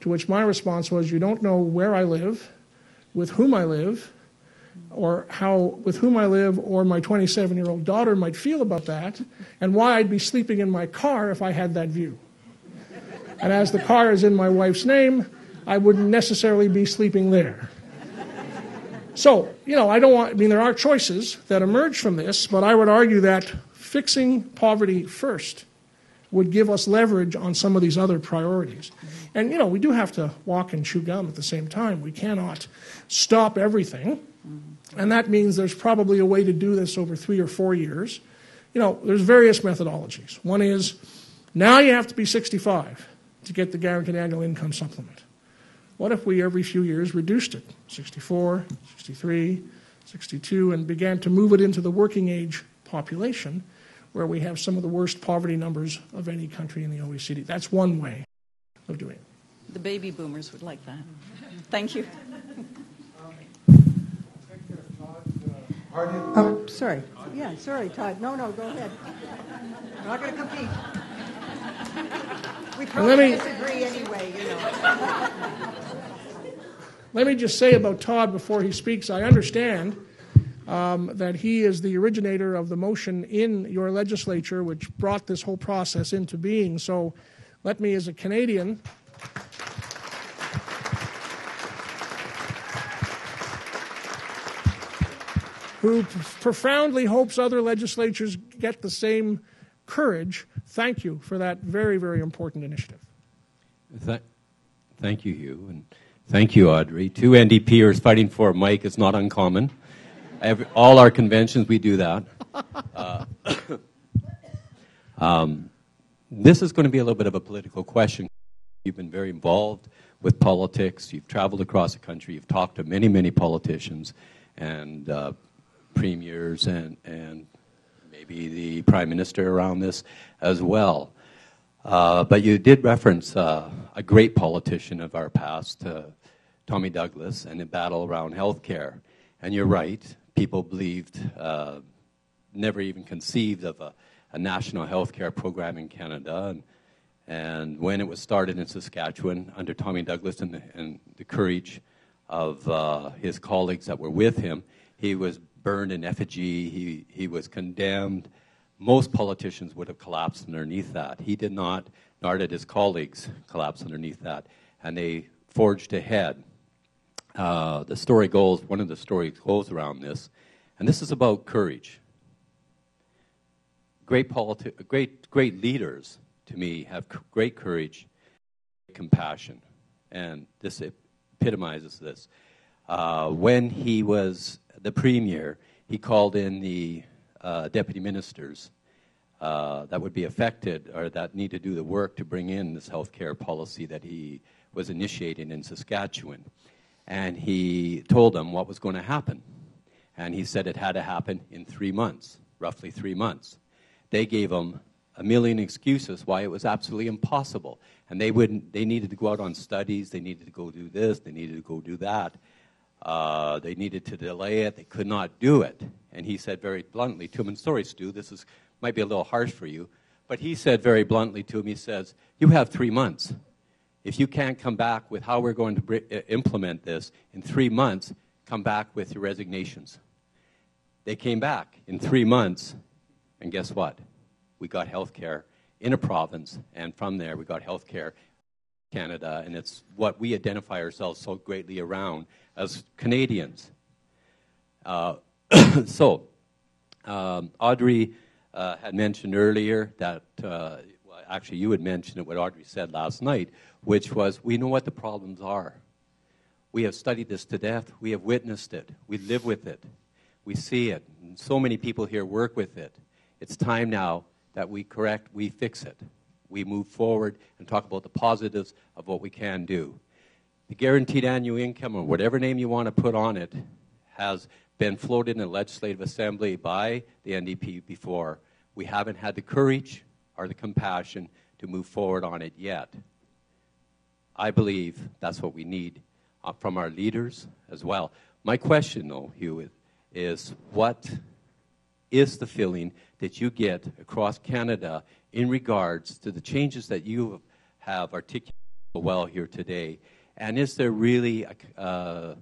To which my response was, you don't know where I live, with whom I live, or how with whom I live or my 27-year-old daughter might feel about that, and why I'd be sleeping in my car if I had that view. And as the car is in my wife's name, I wouldn't necessarily be sleeping there. So, there are choices that emerge from this, but I would argue that fixing poverty first would give us leverage on some of these other priorities. And, we do have to walk and chew gum at the same time. We cannot stop everything. And that means there's probably a way to do this over 3 or 4 years. There's various methodologies. One is, now you have to be 65 to get the guaranteed annual income supplement. What if we every few years reduced it, 64, 63, 62, and began to move it into the working age population, where we have some of the worst poverty numbers of any country in the OECD. That's one way of doing it. The baby boomers would like that. Thank you. Oh, sorry. Yeah, sorry, Todd. No, go ahead. I'm not going to compete. We probably disagree anyway, Let me just say about Todd before he speaks, I understand that he is the originator of the motion in your legislature which brought this whole process into being. So let me, as a Canadian, who profoundly hopes other legislatures get the same courage, thank you for that very, very important initiative. Thank you, Hugh, and thank you, Audrey. 2 NDPers fighting for a mic is not uncommon. All our conventions, we do that. This is going to be a little bit of a political question. You've been very involved with politics. You've traveled across the country. You've talked to many, many politicians and premiers and maybe the Prime Minister around this as well. But you did reference a great politician of our past, Tommy Douglas, and the battle around health care. And you're right. People believed, never even conceived of a national health care program in Canada. And when it was started in Saskatchewan under Tommy Douglas and the courage of his colleagues that were with him, he was burned in effigy. He was condemned. Most politicians would have collapsed underneath that. He did not, nor did his colleagues collapse underneath that. And they forged ahead. The story goes, one of the stories goes around this, and this is about courage. Great leaders, to me, have great courage, compassion, and this epitomizes this. When he was the premier, he called in the deputy ministers that would be affected or that need to do the work to bring in this health care policy that he was initiating in Saskatchewan. And he told them what was going to happen. And he said it had to happen in 3 months, roughly 3 months. They gave him a million excuses why it was absolutely impossible. And they needed to go out on studies, they needed to go do this, they needed to go do that. They needed to delay it, they could not do it. And he said very bluntly to him, and sorry, Stu, this might be a little harsh for you, but he said very bluntly to him, he says, you have 3 months. If you can't come back with how we're going to implement this in 3 months, come back with your resignations. They came back in 3 months, and guess what? We got health care in a province, and from there we got health care in Canada, and it's what we identify ourselves so greatly around as Canadians. Audrey had mentioned earlier that, actually you had mentioned it, what Audrey said last night, which was, we know what the problems are. We have studied this to death. We have witnessed it. We live with it. We see it. And so many people here work with it. It's time now that we fix it. We move forward and talk about the positives of what we can do. The guaranteed annual income, or whatever name you want to put on it, has been floated in the Legislative Assembly by the NDP before. We haven't had the courage or the compassion to move forward on it yet. I believe that's what we need from our leaders as well. My question, though, Hugh, is what is the feeling that you get across Canada in regards to the changes that you have articulated well here today? And is there really a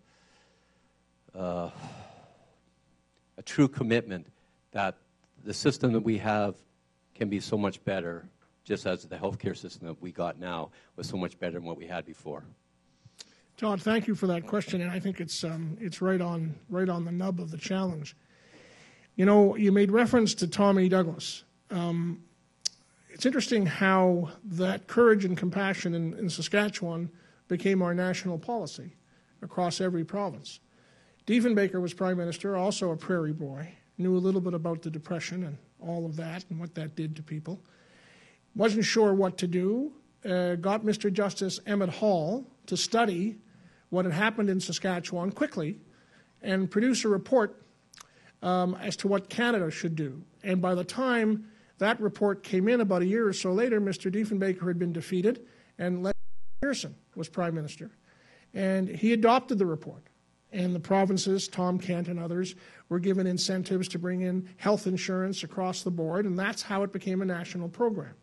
true commitment that the system that we have can be so much better, just as the healthcare system that we got now was so much better than what we had before? Todd, thank you for that question, and I think it's right on the nub of the challenge. You know, you made reference to Tommy Douglas. It's interesting how that courage and compassion in Saskatchewan became our national policy across every province. Diefenbaker was Prime Minister, also a prairie boy, knew a little bit about the Depression and all of that and what that did to people. Wasn't sure what to do, got Mr. Justice Emmett Hall to study what had happened in Saskatchewan quickly and produce a report as to what Canada should do. And by the time that report came in about a year or so later, Mr. Diefenbaker had been defeated and Leslie Pearson was Prime Minister. And he adopted the report. And the provinces, Tom Kent and others, were given incentives to bring in health insurance across the board, and that's how it became a national program.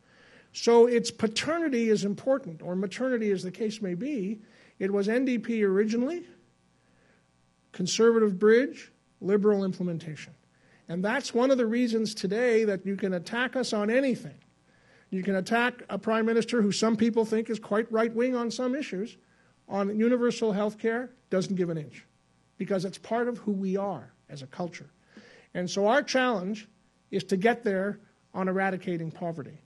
So its paternity is important, or maternity as the case may be. It was NDP originally, Conservative bridge, Liberal implementation. And that's one of the reasons today that you can attack us on anything. You can attack a Prime Minister who some people think is quite right-wing on some issues. On universal health care, doesn't give an inch, because it's part of who we are as a culture. And so our challenge is to get there on eradicating poverty.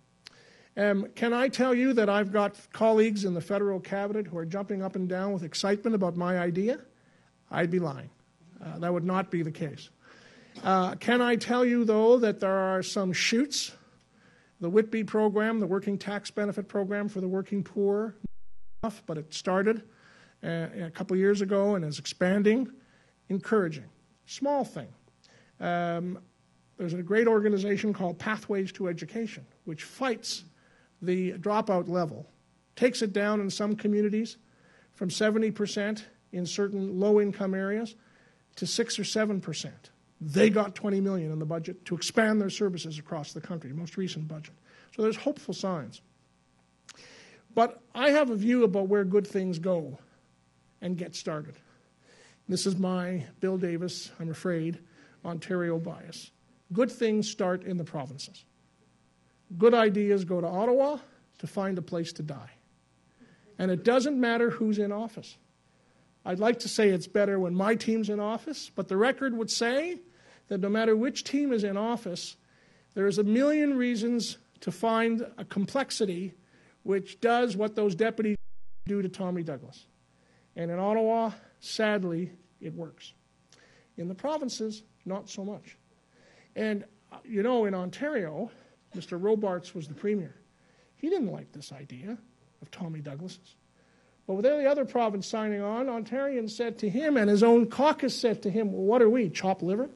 Can I tell you that I've got colleagues in the federal cabinet who are jumping up and down with excitement about my idea? I'd be lying. That would not be the case. Can I tell you, though, that there are some shoots? The Whitby program, the Working Tax Benefit Program for the working poor, but it started a couple years ago and is expanding. Encouraging. Small thing. There's a great organization called Pathways to Education, which fights the dropout level, takes it down in some communities from 70% in certain low-income areas to 6 or 7%. They got $20 million in the budget to expand their services across the country, most recent budget. So there's hopeful signs. But I have a view about where good things go and get started. This is my Bill Davis, I'm afraid, Ontario bias. Good things start in the provinces. Good ideas go to Ottawa to find a place to die. And it doesn't matter who's in office. I'd like to say it's better when my team's in office, but the record would say that no matter which team is in office, there's a million reasons to find a complexity which does what those deputies do to Tommy Douglas. And in Ottawa, sadly, it works. In the provinces, not so much. And, you know, in Ontario, Mr. Robarts was the premier. He didn't like this idea of Tommy Douglas's. But with every other province signing on, Ontarians said to him, and his own caucus said to him, well, what are we, chopped liver?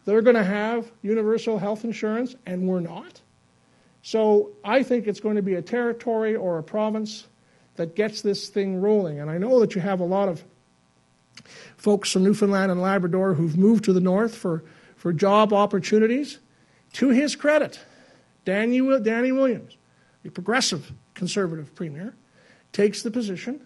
They're going to have universal health insurance, and we're not? So I think it's going to be a territory or a province that gets this thing rolling. And I know that you have a lot of folks from Newfoundland and Labrador who've moved to the north for job opportunities. To his credit, Danny Williams, the progressive Conservative premier, takes the position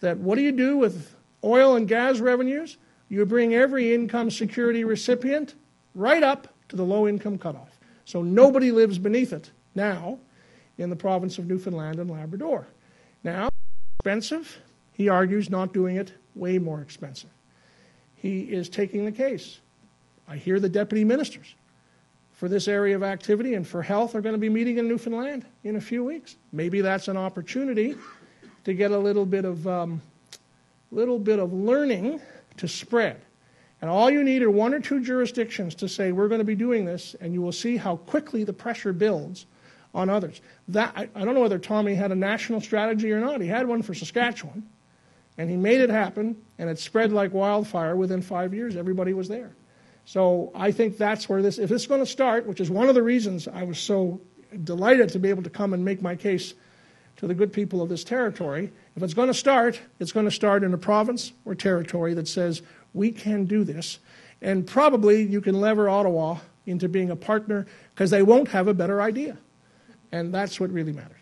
that what do you do with oil and gas revenues? You bring every income security recipient right up to the low-income cutoff. So nobody lives beneath it now in the province of Newfoundland and Labrador. Now, expensive, he argues not doing it way more expensive. He is taking the case. I hear the deputy ministers for this area of activity and for health are going to be meeting in Newfoundland in a few weeks. Maybe that's an opportunity to get a little bit of learning to spread. And all you need are 1 or 2 jurisdictions to say, we're going to be doing this, and you will see how quickly the pressure builds on others. I don't know whether Tommy had a national strategy or not. He had one for Saskatchewan, and he made it happen, and it spread like wildfire. Within 5 years, everybody was there. So I think that's where if this is going to start, which is one of the reasons I was so delighted to be able to come and make my case to the good people of this territory. If it's going to start in a province or territory that says, we can do this. And probably you can lever Ottawa into being a partner because they won't have a better idea. And that's what really matters.